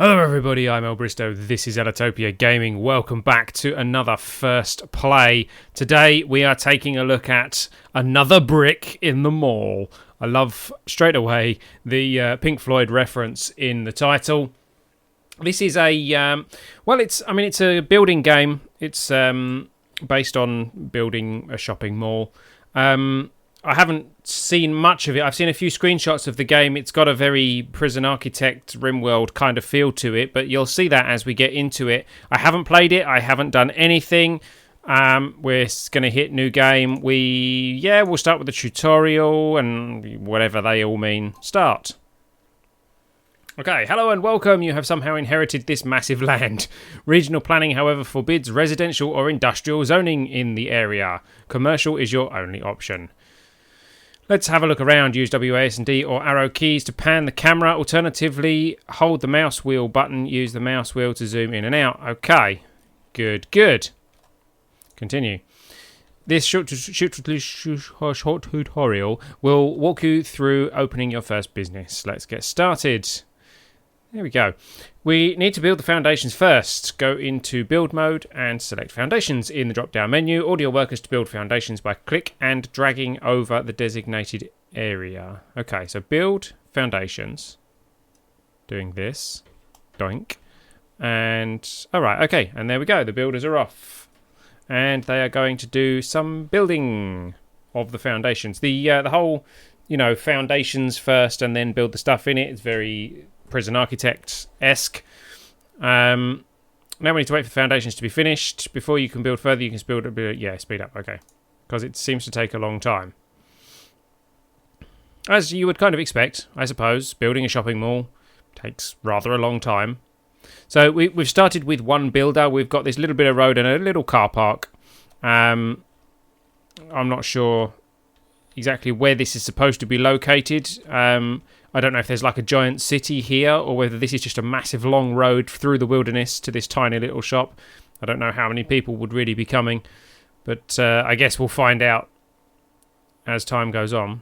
Hello everybody, I'm ellbristow, this is Ellitopia Gaming. Welcome back to another First Play. Today we are taking a look at another brick in the mall. I love, straight away, the Pink Floyd reference in the title. This is a, it's a building game. It's based on building a shopping mall. I haven't seen much of it. I've seen a few screenshots of the game. It's got a very Prison Architect RimWorld kind of feel to it, but you'll see that as we get into it. I haven't played it. I haven't done anything. We're going to hit new game. We'll start with the tutorial and whatever they all mean. Start. Okay, hello and welcome. You have somehow inherited this massive land. Regional planning, however, forbids residential or industrial zoning in the area. Commercial is your only option. Let's have a look around. Use WASD or arrow keys to pan the camera. Alternatively, hold the mouse wheel button. Use the mouse wheel to zoom in and out. Okay. Good. Continue. This short tutorial will walk you through opening your first business. Let's get started. There we go. We need to build the foundations first. Go into build mode and select foundations in the drop down menu. Order your workers to build foundations by click and dragging over the designated area. Okay, so build foundations. Doing this. Doink. And, alright, okay, and there we go. The builders are off. And they are going to do some building of the foundations. The whole, foundations first and then build the stuff in it is very Prison Architect-esque. Now we need to wait for the foundations to be finished. Before you can build further, you can speed up, okay. Because it seems to take a long time. As you would kind of expect, I suppose, building a shopping mall takes rather a long time. So we've started with one builder. We've got this little bit of road and a little car park. I'm not sure exactly where this is supposed to be located. I don't know if there's like a giant city here or whether this is just a massive long road through the wilderness to this tiny little shop. I don't know how many people would really be coming, but I guess we'll find out as time goes on.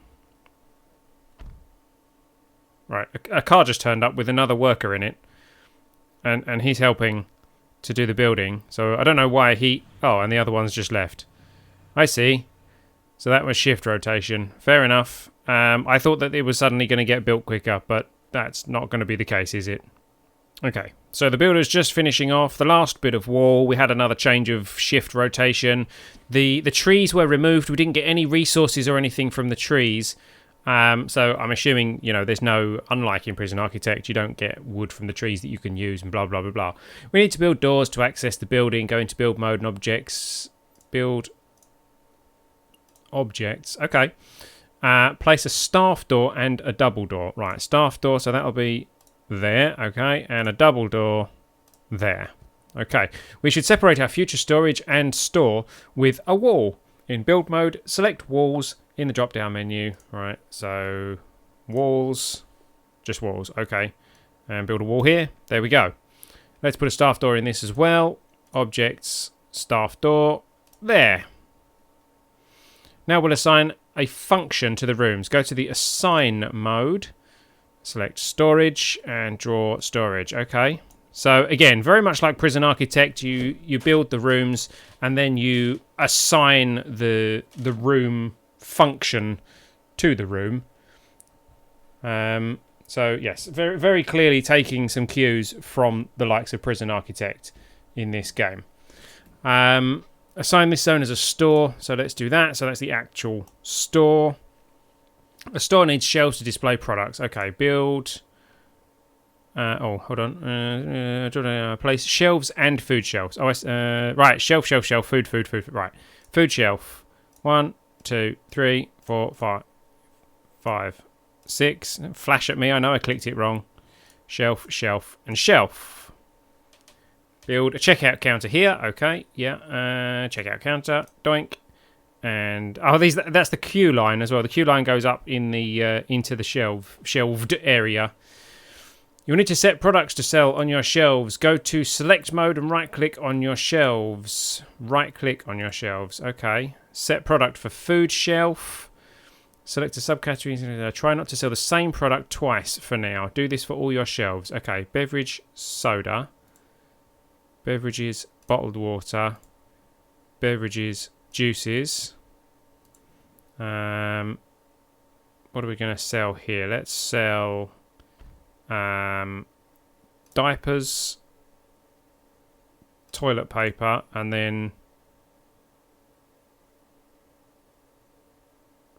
Right, a car just turned up with another worker in it, and he's helping to do the building. So I don't know why and the other one's just left. I see. So that was shift rotation. Fair enough. I thought that it was suddenly going to get built quicker, but that's not going to be the case, is it? Okay, so the builder's just finishing off the last bit of wall. We had another change of shift rotation. The trees were removed. We didn't get any resources or anything from the trees. So I'm assuming, there's no, unlike in Prison Architect, you don't get wood from the trees that you can use and blah, blah, blah, blah. We need to build doors to access the building. Go into build mode and objects. Build objects. Okay. Place a staff door and a double door. Right, staff door, so that'll be there, okay, and a double door there. Okay, we should separate our future storage and store with a wall. In build mode, select walls in the drop-down menu. Right, so walls, just walls, okay. And build a wall here. There we go. Let's put a staff door in this as well. Objects, staff door, there. Now we'll assign a function to the rooms. Go to the assign mode, select storage and draw storage. Okay, so again, very much like Prison Architect, you build the rooms and then you assign the room function to the room. So yes, very, very clearly taking some cues from the likes of Prison Architect in this game. Assign this zone as a store, so let's do that. So that's the actual store. A store needs shelves to display products. Okay, build. Hold on. Place shelves and food shelves. Right, shelf, food. Right, food shelf. 1, 2, 3, 4, 5, 6. Flash at me. I know I clicked it wrong. Shelf, and shelf. Build a checkout counter here. Okay, yeah. Checkout counter. Doink. And that's the queue line as well. The queue line goes up in the into the shelved area. You'll need to set products to sell on your shelves. Go to select mode and right-click on your shelves. Right-click on your shelves. Okay. Set product for food shelf. Select a subcategory. Try not to sell the same product twice for now. Do this for all your shelves. Okay, beverage, soda. Beverages, bottled water. Beverages, juices. What are we going to sell here? Let's sell diapers, toilet paper, and then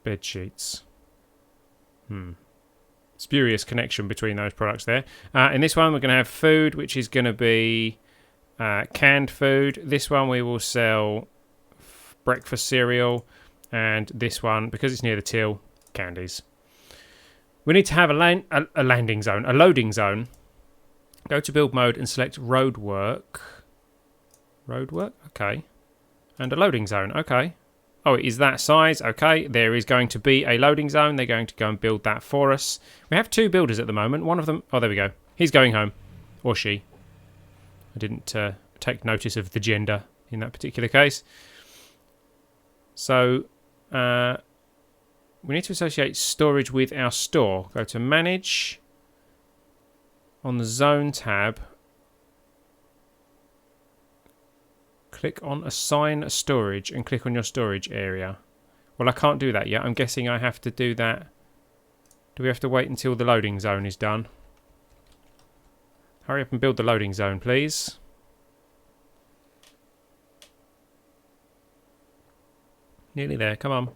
bed sheets. Spurious connection between those products there. In this one, we're going to have food, which is going to be canned food. This one we will sell breakfast cereal, and this one, because it's near the till, candies. We need to have a landing zone, a loading zone. Go to build mode and select roadwork. Roadwork, okay. And a loading zone, okay. Oh, it is that size, okay. There is going to be a loading zone. They're going to go and build that for us. We have 2 builders at the moment. One of them, oh, there we go. He's going home, or she. I didn't take notice of the gender in that particular case. So, we need to associate storage with our store. Go to manage. On the zone tab, click on assign storage and click on your storage area. Well, I can't do that yet. I'm guessing I have to do that. Do we have to wait until the loading zone is done? Hurry up and build the loading zone, please. Nearly there, come on.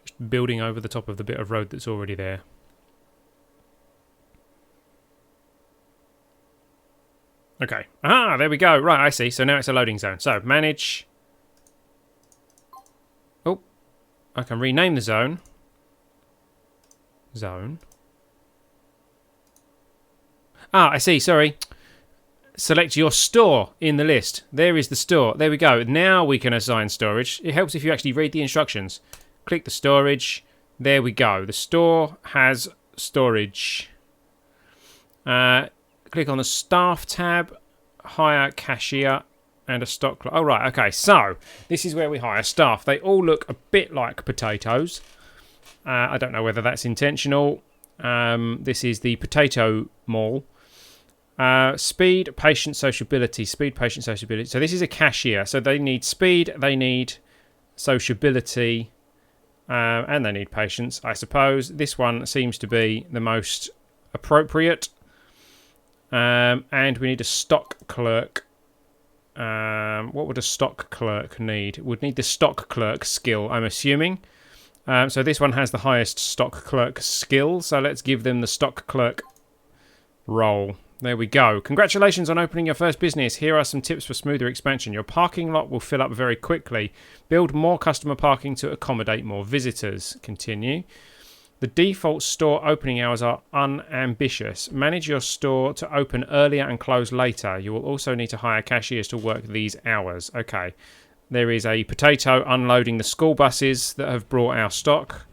Just building over the top of the bit of road that's already there. Okay. Ah, there we go. Right, I see. So now it's a loading zone. So, manage. Oh, I can rename the zone. Zone. Ah, I see. Sorry. Select your store in the list. There is the store. There we go. Now we can assign storage. It helps if you actually read the instructions. Click the storage. There we go. The store has storage. Click on the staff tab, hire cashier, and a stock clerk. Oh, right, okay. So, this is where we hire staff. They all look a bit like potatoes. I don't know whether that's intentional. This is the potato mall. Speed, patience, sociability. Speed, patience, sociability. So, this is a cashier. So, they need speed, they need sociability, and they need patience, I suppose. This one seems to be the most appropriate. And we need a stock clerk. What would a stock clerk need? Would need the stock clerk skill, I'm assuming. So this one has the highest stock clerk skill. So let's give them the stock clerk role. There we go. Congratulations on opening your first business. Here are some tips for smoother expansion. Your parking lot will fill up very quickly. Build more customer parking to accommodate more visitors. Continue. The default store opening hours are unambitious. Manage your store to open earlier and close later. You will also need to hire cashiers to work these hours. Okay. There is a potato unloading the school buses that have brought our stock.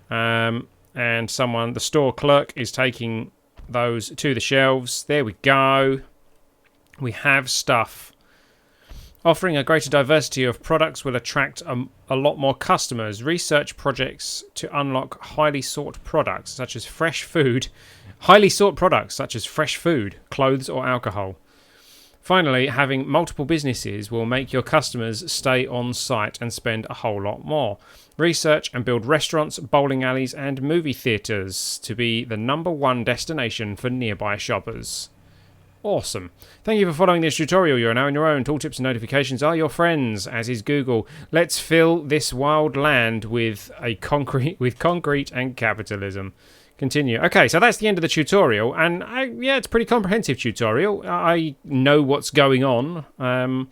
And the store clerk is taking those to the shelves. There we go. We have stuff. Offering a greater diversity of products will attract a lot more customers. Research projects to unlock highly sought products such as fresh food. Highly sought products such as fresh food, clothes or alcohol. Finally, having multiple businesses will make your customers stay on site and spend a whole lot more. Research and build restaurants, bowling alleys and movie theatres to be the #1 destination for nearby shoppers. Awesome. Thank you for following this tutorial. You are now on your own. Tooltips and notifications are your friends, as is Google. Let's fill this wild land with concrete and capitalism. Continue. Okay, so that's the end of the tutorial, and it's a pretty comprehensive tutorial. I know what's going on. And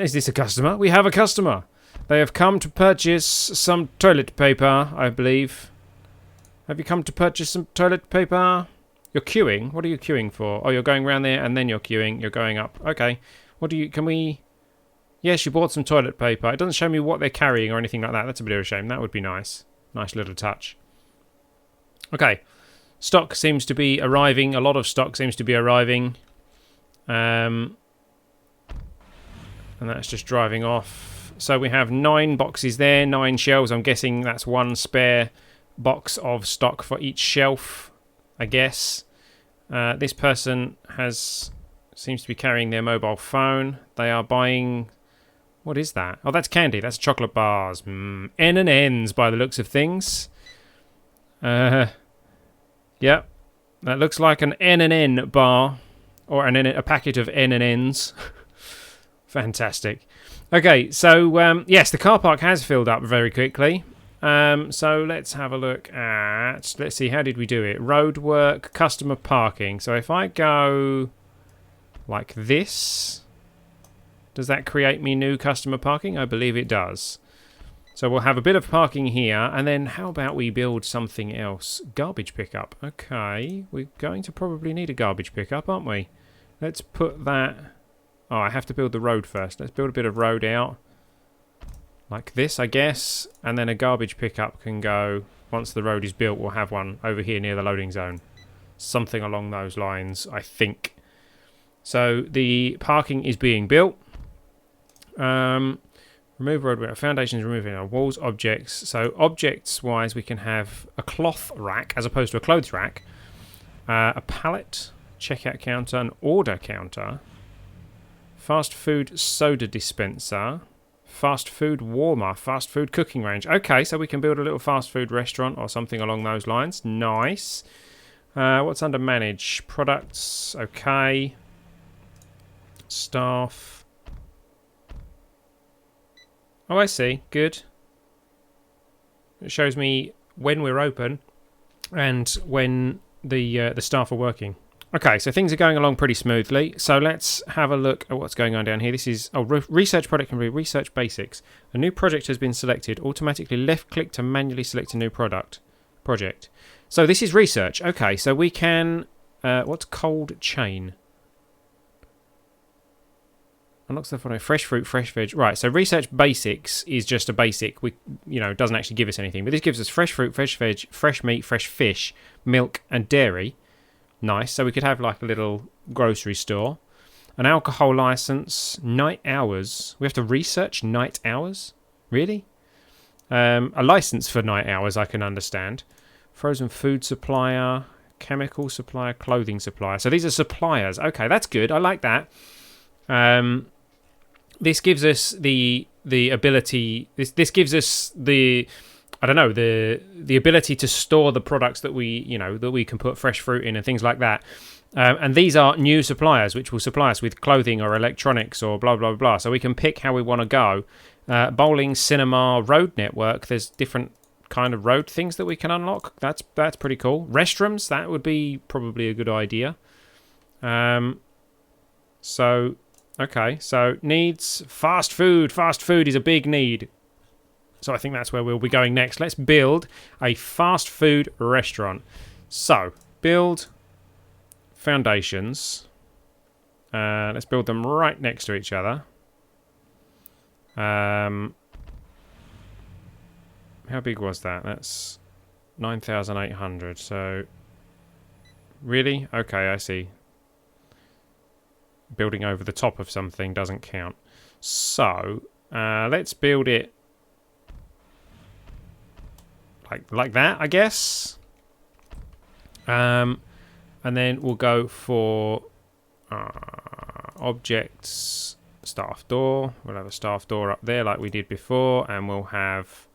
is this a customer? We have a customer. They have come to purchase some toilet paper, I believe. Have you come to purchase some toilet paper? You're queuing? What are you queuing for? Oh, you're going around there and then you're queuing. You're going up. Okay. Yes, you bought some toilet paper. It doesn't show me what they're carrying or anything like that. That's a bit of a shame. That would be nice. Nice little touch. Okay. Stock seems to be arriving. A lot of stock seems to be arriving. And that's just driving off. So we have 9 boxes there, 9 shelves. I'm guessing that's 1 spare box of stock for each shelf, I guess. This person seems to be carrying their mobile phone. They are buying... What is that? Oh, that's candy. That's chocolate bars. N and N's by the looks of things. Yep. That looks like an N and N bar. Or a packet of N and N's. Fantastic. Okay, so yes, the car park has filled up very quickly. So let's have a look at... Let's see, how did we do it? Roadwork, customer parking. So if I go like this... Does that create me new customer parking? I believe it does. So we'll have a bit of parking here, and then how about we build something else? Garbage pickup. Okay, we're going to probably need a garbage pickup, aren't we? Let's put that... Oh, I have to build the road first. Let's build a bit of road out. Like this, I guess. And then a garbage pickup can go... Once the road is built, we'll have one over here near the loading zone. Something along those lines, I think. So the parking is being built. Remove roadway foundations, removing our walls, objects. So objects wise, we can have a cloth rack as opposed to a clothes rack, a pallet, checkout counter, an order counter, fast food soda dispenser, fast food warmer, fast food cooking range. Okay, so we can build a little fast food restaurant or something along those lines. Nice. What's under manage? Products. Okay. Staff. Oh, I see. Good. It shows me when we're open and when the staff are working. Okay, so things are going along pretty smoothly. So let's have a look at what's going on down here. This is research product can be research basics. A new project has been selected. Automatically left-click to manually select a new project. So this is research. Okay, so we can. What's cold chain? Unlocks the following: fresh fruit, fresh veg. Right, so research basics is just a basic. Doesn't actually give us anything, but this gives us fresh fruit, fresh veg, fresh meat, fresh fish, milk, and dairy. Nice. So we could have like a little grocery store. An alcohol license, night hours. We have to research night hours. Really? A license for night hours, I can understand. Frozen food supplier, chemical supplier, clothing supplier. So these are suppliers. Okay, that's good. I like that. This gives us the ability. This gives us the ability to store the products that we can put fresh fruit in and things like that. And these are new suppliers, which will supply us with clothing or electronics or blah blah blah. So we can pick how we want to go. Bowling, cinema, road network. There's different kind of road things that we can unlock. That's pretty cool. Restrooms. That would be probably a good idea. Okay, so needs fast food. Fast food is a big need. So I think that's where we'll be going next. Let's build a fast food restaurant. So, build foundations. Let's build them right next to each other. How big was that? That's 9,800. So, really? Okay, I see. Building over the top of something doesn't count. So, let's build it like that, I guess. And then we'll go for objects, staff door. We'll have a staff door up there like we did before, and we'll have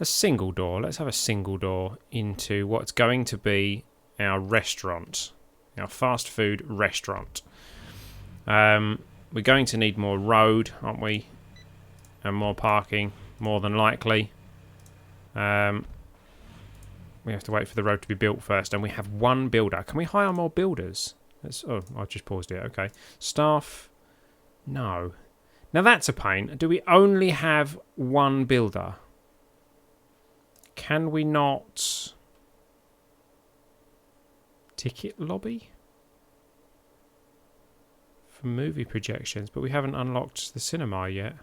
a single door. Let's have a single door into what's going to be our restaurant, our fast food restaurant. We're going to need more road, aren't we? And more parking, more than likely. We have to wait for the road to be built first, and we have one builder. Can we hire more builders? I've just paused it. Okay. Staff. No. Now that's a pain. Do we only have one builder? Can we not... Ticket lobby? For movie projections, but we haven't unlocked the cinema yet.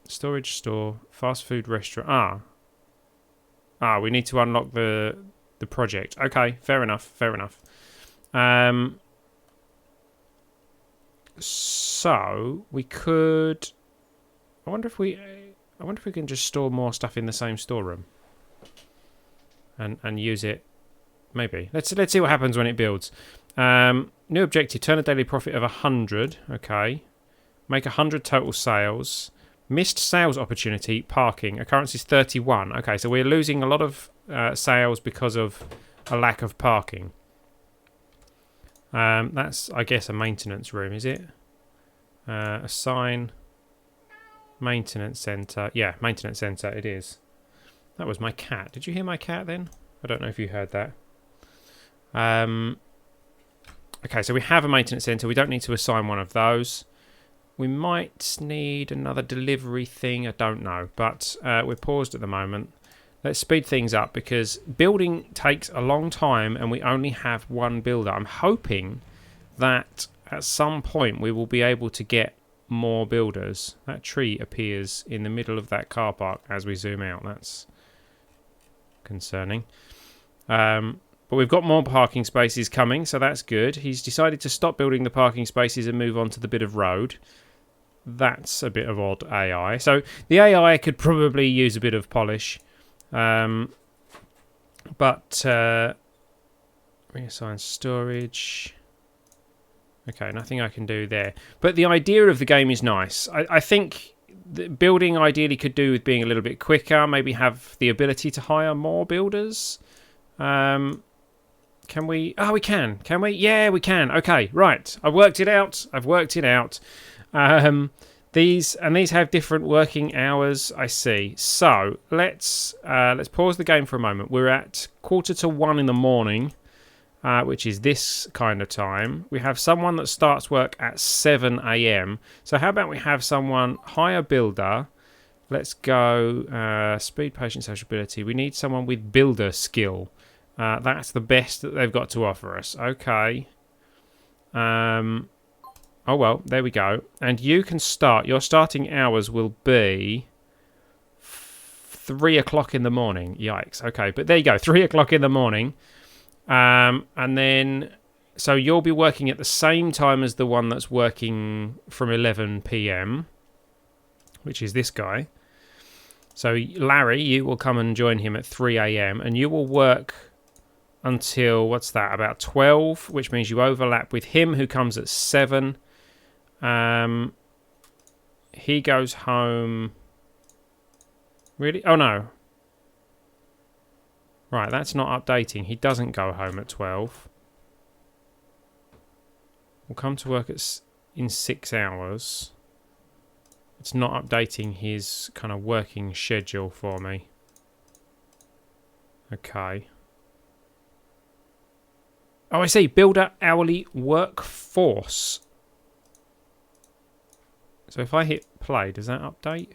Storage store, fast food restaurant. We need to unlock the project. Okay, fair enough. So we could. I wonder if we can just store more stuff in the same storeroom. And use it. Maybe. Let's see what happens when it builds. New objective: turn a daily profit of 100. Okay. Make 100 total sales. Missed sales opportunity, parking. Occurrence is 31. Okay, so we're losing a lot of sales because of a lack of parking. That's, I guess, a maintenance room, is it? Assign maintenance centre. Yeah, maintenance centre it is. That was my cat. Did you hear my cat then? I don't know if you heard that. Okay, so we have a maintenance centre. We don't need to assign one of those. We might need another delivery thing. I don't know. But we're paused at the moment. Let's speed things up because building takes a long time and we only have one builder. I'm hoping that at some point we will be able to get more builders. That tree appears in the middle of that car park as we zoom out. That's concerning. But we've got more parking spaces coming, so that's good. He's decided to stop building the parking spaces and move on to the bit of road. That's a bit of odd AI. So the AI could probably use a bit of polish. But reassign storage. Okay, nothing I can do there. But the idea of the game is nice. I think the building ideally could do with being a little bit quicker. Maybe have the ability to hire more builders. Can we? Oh, we can. Can we? Yeah, we can. Okay, right. I've worked it out. These have different working hours. I see. So let's pause the game for a moment. We're at 1:45 in the morning, which is this kind of time. We have someone that starts work at 7 a.m. So how about we have someone hire builder? Let's go speed, patience, sociability. We need someone with builder skill. That's the best that they've got to offer us. Okay. Oh, well, there we go. And you can start. Your starting hours will be 3 o'clock in the morning. Yikes. Okay, but there you go. 3 o'clock in the morning. And then, so you'll be working at the same time as the one that's working from 11 p.m., which is this guy. So, Larry, you will come and join him at 3 a.m. and you will work until, what's that, about 12, which means you overlap with him who comes at 7. He goes home. Really? Oh no. Right, that's not updating. He doesn't go home at 12. We'll come to work in 6 hours. It's not updating his kind of working schedule for me. Okay. Oh, I see. Builder hourly workforce. So if I hit play, does that update?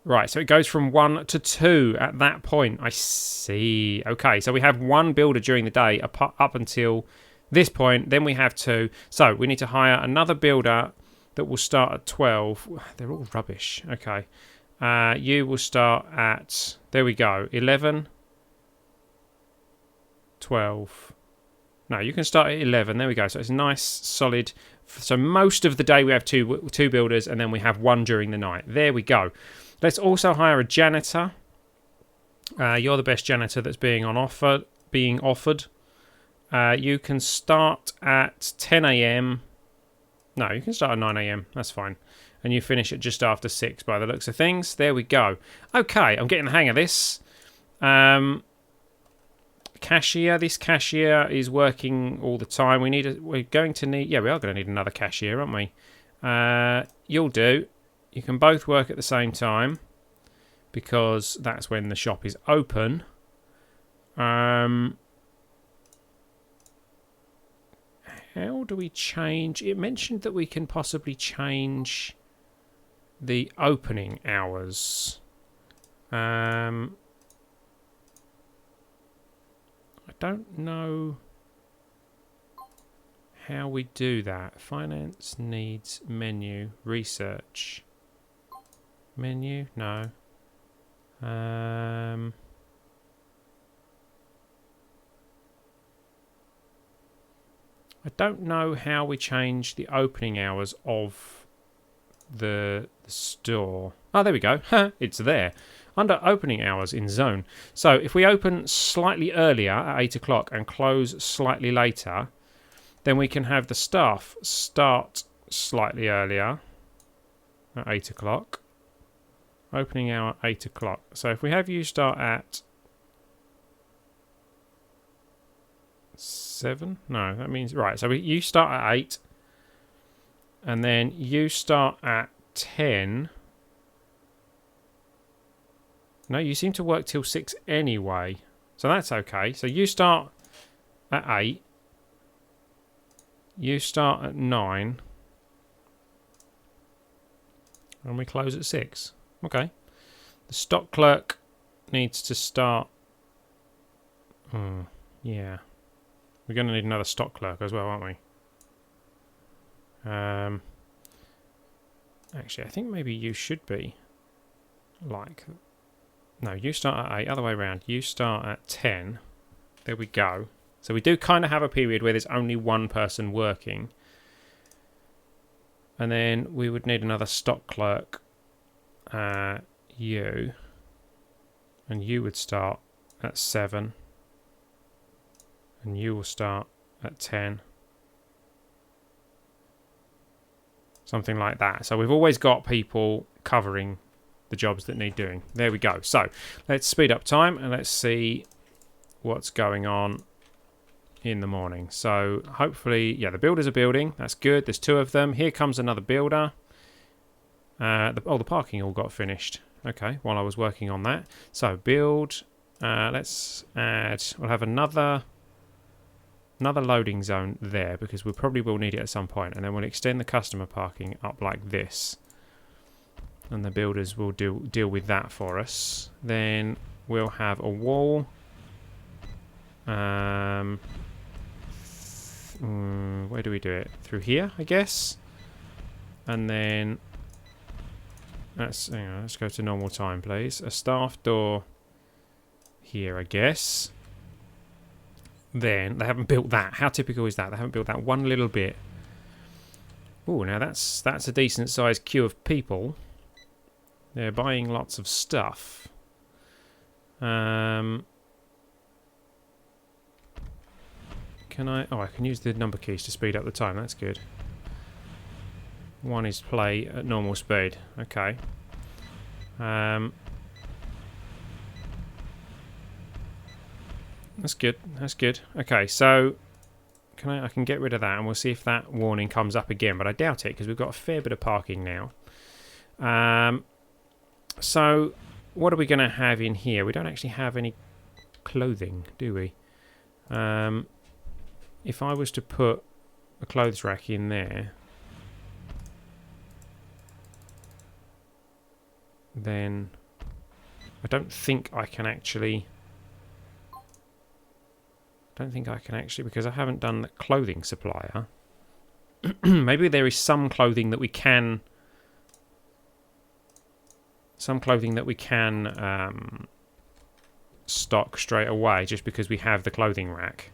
Right, so it goes from 1 to 2 at that point. I see. Okay, so we have one builder during the day up until this point. Then we have 2. So we need to hire another builder that will start at 12. They're all rubbish. Okay. You will start at, there we go, 11, 12. No, you can start at 11. There we go. So it's a nice, solid. So most of the day we have two builders, and then we have one during the night. There we go. Let's also hire a janitor. You're the best janitor that's being offered. You can start at 10 a.m. No, you can start at 9 a.m. That's fine. And you finish at just after 6 by the looks of things. There we go. Okay, I'm getting the hang of this. Cashier. This cashier is working all the time. We are going to need another cashier, aren't we? You'll do. You can both work at the same time because that's when the shop is open. How do we change? It mentioned that we can possibly change the opening hours. I don't know how we do that. Finance needs menu. Research. Menu? No. 'Cause I don't know how we change the opening hours of the store. Oh, there we go. It's there. Under opening hours in zone. So if we open slightly earlier at 8 o'clock and close slightly later, then we can have the staff start slightly earlier at 8 o'clock. Opening hour 8 o'clock. So if we have you start at 7? No, that means... Right, so you start at 8. And then you start at 10. No, you seem to work till 6 anyway. So that's okay. So you start at 8. You start at 9. And we close at 6. Okay. The stock clerk needs to start... yeah. We're going to need another stock clerk as well, aren't we? Actually, I think maybe you should be like... No, you start at 8, other way around. You start at 10. There we go. So we do kind of have a period where there's only one person working. And then we would need another stock clerk. You. And you would start at 7. And you will start at 10. Something like that. So we've always got people covering the jobs that need doing. There we go. So let's speed up time and let's see what's going on in the morning. So hopefully, yeah, the builders are building. That's good. There's 2 of them. Here comes another builder. The parking all got finished. Okay, while I was working on that. So build. Let's add. We'll have another loading zone there because we probably will need it at some point, and then we'll extend the customer parking up like this, and the builders will deal with that for us. Then we'll have a wall. Where do we do it? Through here, I guess. And then let's go to normal time, please. A staff door here, I guess. Then they haven't built that. How typical is that? They haven't built that one little bit. Oh, now that's a decent sized queue of people. They're buying lots of stuff. Can I? Oh, I can use the number keys to speed up the time. That's good. 1 is play at normal speed. Okay. That's good. That's good. Okay, so I can get rid of that, and we'll see if that warning comes up again. But I doubt it because we've got a fair bit of parking now. So what are we going to have in here? We don't actually have any clothing, do we? If I was to put a clothes rack in there, then I don't think I can actually... because I haven't done the clothing supplier. Maybe there is some clothing that we can... stock straight away just because we have the clothing rack.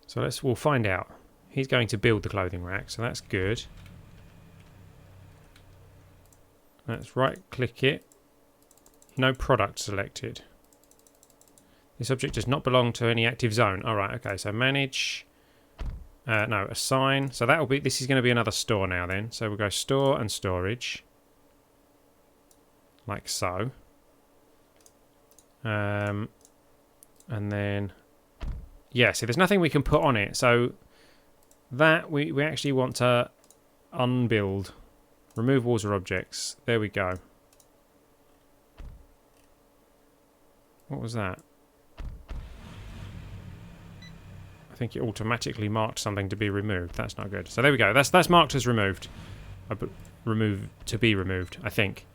So we'll find out. He's going to build the clothing rack, so that's good. Let's right click it. No product selected. This object does not belong to any active zone. Alright, okay, so manage. No, assign. So this is going to be another store now then. So we'll go store and storage. Like so. And then... yeah, see, there's nothing we can put on it. So that we actually want to unbuild. Remove walls or objects. There we go. What was that? I think it automatically marked something to be removed. That's not good. So there we go. That's marked as removed. To be removed, I think.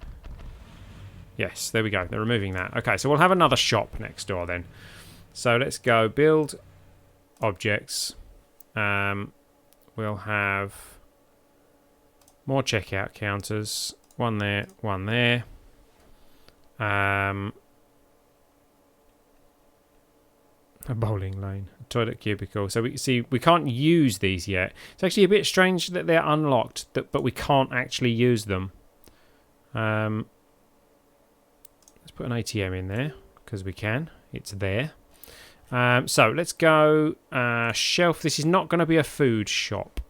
Yes, there we go. They're removing that. Okay, so we'll have another shop next door then. So let's go build objects. We'll have more checkout counters. One there, one there. A bowling lane, a toilet cubicle. So we see we can't use these yet. It's actually a bit strange that they're unlocked, but we can't actually use them. Let's put an ATM in there because we can. It's there. So let's go shelf. This is not going to be a food shop.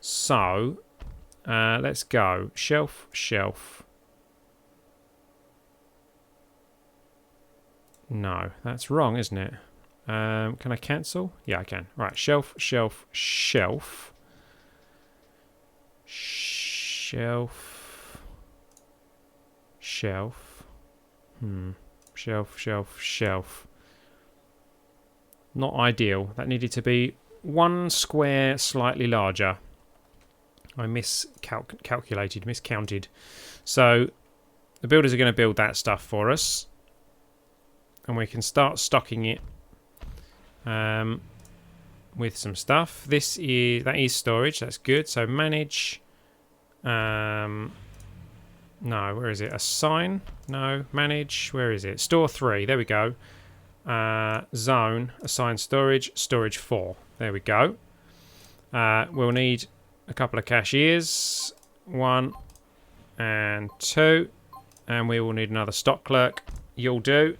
So let's go shelf, shelf. No, that's wrong, isn't it? Can I cancel? Yeah, I can. Right, shelf, shelf, shelf. Shelf. Shelf. Shelf, shelf, shelf. Not ideal. That needed to be one square slightly larger. I miscounted. So the builders are going to build that stuff for us. And we can start stocking it with some stuff. That is storage. That's good. So manage. No, where is it? Assign. No, manage. Where is it? Store 3. There we go. Zone. Assign storage. Storage 4. There we go. We'll need a couple of cashiers. 1 and 2. And we will need another stock clerk. You'll do.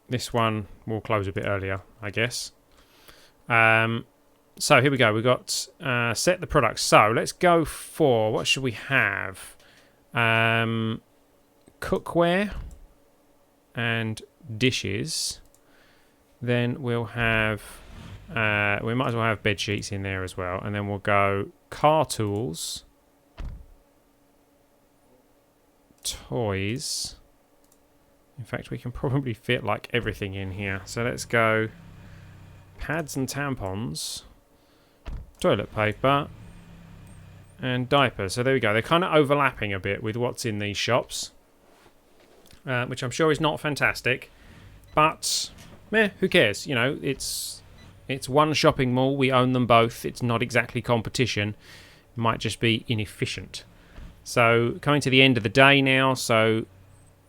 This one will close a bit earlier, I guess. So here we go. We've got set the products. So let's go for, what should we have? Cookware and dishes. Then we'll have, we might as well have bed sheets in there as well. And then we'll go car tools. Toys. In fact, we can probably fit like everything in here. So let's go pads and tampons, toilet paper, and diapers. So there we go. They're kind of overlapping a bit with what's in these shops, which I'm sure is not fantastic. But, who cares? You know, it's one shopping mall. We own them both. It's not exactly competition. It might just be inefficient. So coming to the end of the day now, so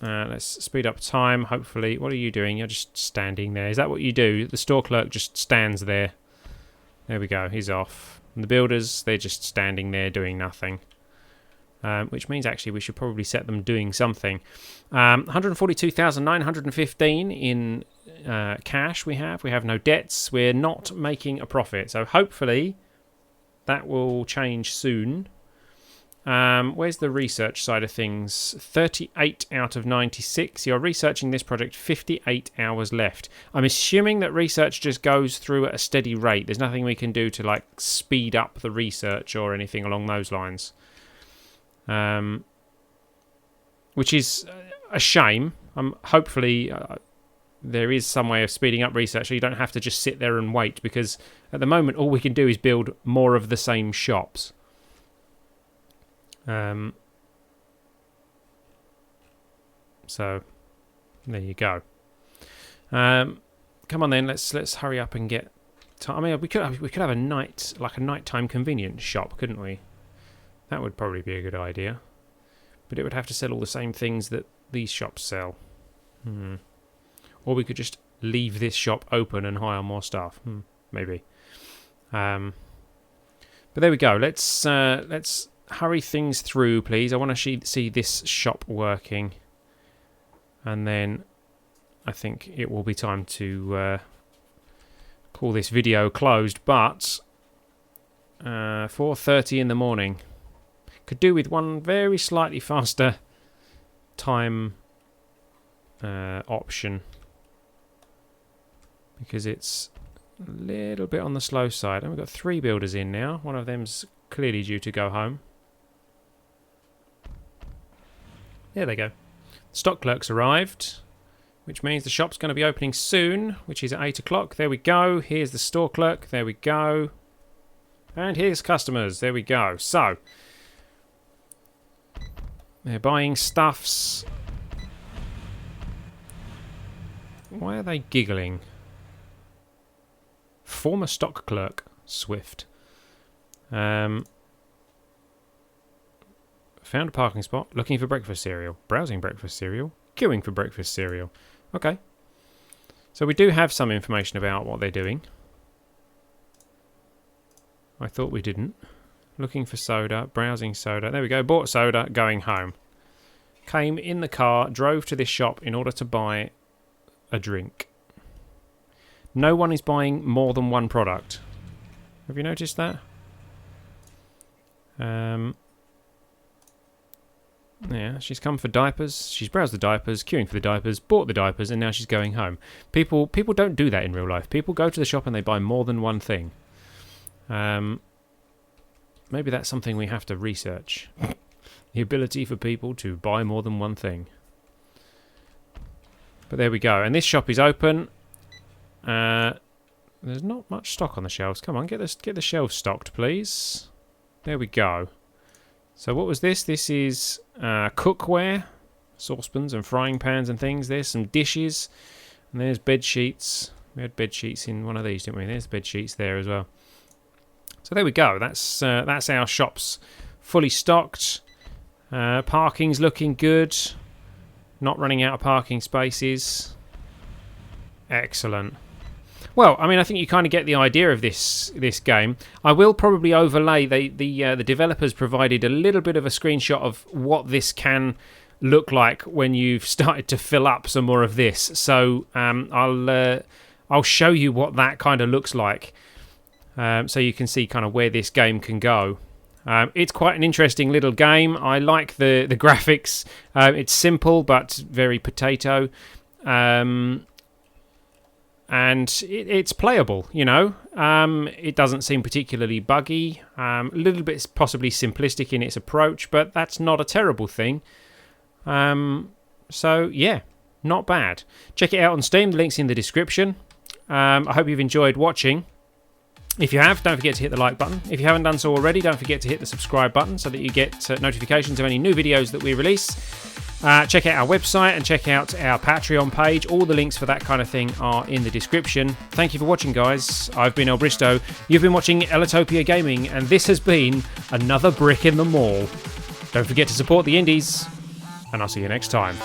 let's speed up time, hopefully. What are you doing? You're just standing there. Is that what you do? The store clerk just stands there. There we go, he's off. And the builders, they're just standing there doing nothing. Which means actually we should probably set them doing something. 142,915 in cash we have. We have no debts. We're not making a profit. So hopefully that will change soon. Where's the research side of things? 38 out of 96. You're researching this project, 58 hours left. I'm assuming that research just goes through at a steady rate. There's nothing we can do to like speed up the research or anything along those lines. Which is a shame. Hopefully there is some way of speeding up research so you don't have to just sit there and wait, because at the moment all we can do is build more of the same shops. So there you go. Come on then, let's hurry up and get. I mean, we could have a nighttime convenience shop, couldn't we? That would probably be a good idea, but it would have to sell all the same things that these shops sell. Or we could just leave this shop open and hire more staff. Maybe. But there we go. Let's hurry things through, please. I want to see this shop working. And then I think it will be time to call this video closed. But 4:30 in the morning. Could do with one very slightly faster time option. Because it's a little bit on the slow side. And we've got 3 builders in now. One of them's clearly due to go home. There they go. Stock clerk's arrived, which means the shop's going to be opening soon, which is at 8 o'clock. There we go. Here's the store clerk. There we go. And here's customers. There we go. So, they're buying stuffs. Why are they giggling? Former stock clerk, Swift. Found a parking spot. Looking for breakfast cereal. Browsing breakfast cereal. Queuing for breakfast cereal. Okay. So we do have some information about what they're doing. I thought we didn't. Looking for soda. Browsing soda. There we go. Bought soda. Going home. Came in the car. Drove to this shop in order to buy a drink. No one is buying more than one product. Have you noticed that? Yeah, she's come for diapers. She's browsed the diapers, queuing for the diapers, bought the diapers, and now she's going home. People don't do that in real life. People go to the shop and they buy more than one thing. Maybe that's something we have to research. The ability for people to buy more than one thing. But there we go. And this shop is open. There's not much stock on the shelves. Come on, get the shelves stocked, please. There we go. So what was this? This is cookware, saucepans and frying pans and things. There's some dishes, and there's bed sheets. We had bed sheets in one of these, didn't we? There's bed sheets there as well. So there we go. That's our shops fully stocked. Parking's looking good. Not running out of parking spaces. Excellent. Well, I mean, I think you kind of get the idea of this game. I will probably overlay the developers provided a little bit of a screenshot of what this can look like when you've started to fill up some more of this. So I'll show you what that kind of looks like, so you can see kind of where this game can go. It's quite an interesting little game. I like the graphics. It's simple but very potato. And it's playable, you know. It doesn't seem particularly buggy. A little bit possibly simplistic in its approach, but that's not a terrible thing. So, yeah, not bad. Check it out on Steam. The link's in the description. I hope you've enjoyed watching. If you have, don't forget to hit the like button. If you haven't done so already, don't forget to hit the subscribe button so that you get notifications of any new videos that we release. Check out our website and check out our Patreon page. All the links for that kind of thing are in the description. Thank you for watching, guys. I've been ellbristow. You've been watching Ellitopia Gaming, and this has been another brick in the mall. Don't forget to support the indies, and I'll see you next time.